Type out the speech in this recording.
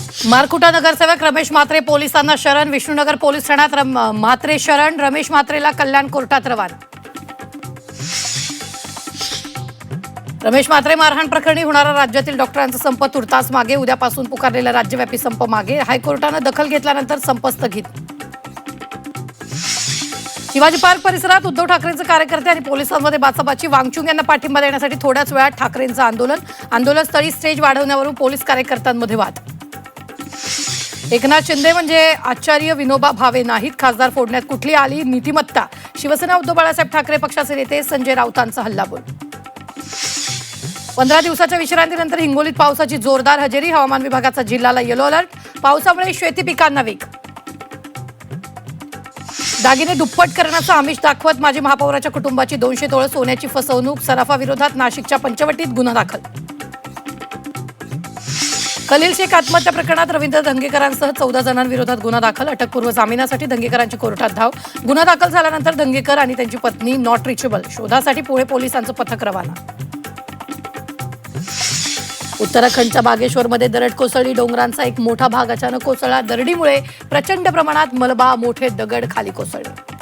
मारकुटा नगरसेवक रमेश म्हात्रे पोलिसांना शरण। विष्णुनगर पोलीस ठाण्यात म्हात्रे शरण। रमेश म्हात्रेला कल्याण कोर्टात रवाना। रमेश म्हात्रे मारहाण प्रकरणी होणारा राज्यातील डॉक्टरांचा संप तुर्तास मागे। उद्यापासून पुकारलेला राज्यव्यापी संप मागे। हायकोर्टाने दखल घेतल्यानंतर संप स्थगित। शिवाजी पार्क परिसरात उद्धव ठाकरेंचे कार्यकर्ते आणि पोलिसांमध्ये बाचाबाची। वांगचुक यांना पाठिंबा देण्यासाठी थोड्याच वेळात ठाकरेंचं आंदोलनस्थळी स्टेज वाढवण्यावरून पोलीस कार्यकर्त्यांमध्ये वाद। एकनाथ शिंदे म्हणजे आचार्य विनोबा भावे नाहीत। खासदार फोडण्यात कुठली आली नीतिमत्ता। शिवसेना उद्धव बाळासाहेब ठाकरे पक्षाचे नेते संजय राऊतांचा हल्लाबोल। 15 दिवसाच्या विश्रांतीनंतर हिंगोलीत पावसाची जोरदार हजेरी। हवामान विभागाचा जिल्ह्याला येलो अलर्ट। पावसामुळे शेती पिकांना वेग। दागिने दुप्पट करण्याचा आमिष दाखवत माजी महापौराच्या कुटुंबाची 200 तोळे सोन्याची फसवणूक। सराफा विरोधात नाशिकच्या पंचवटीत गुन्हा दाखल। खलील शेख आत्महत्या प्रकरणात रवींद्र धंगेकरांसह 14 जणांविरोधात गुन्हा दाखल। अटकपूर्व जामिनासाठी धंगेकरांची कोर्टात धाव। गुन्हा दाखल झाल्यानंतर धंगेकर आणि त्यांची पत्नी नॉट रिचेबल। शोधासाठी पुणे पोलिसांचं पथक रवाना। उत्तराखंडच्या बागेश्वरमध्ये दरड कोसळली। डोंगरांचा एक मोठा भाग अचानक कोसळला। दरडीमुळे प्रचंड प्रमाणात मलबा, मोठे दगड खाली कोसळले।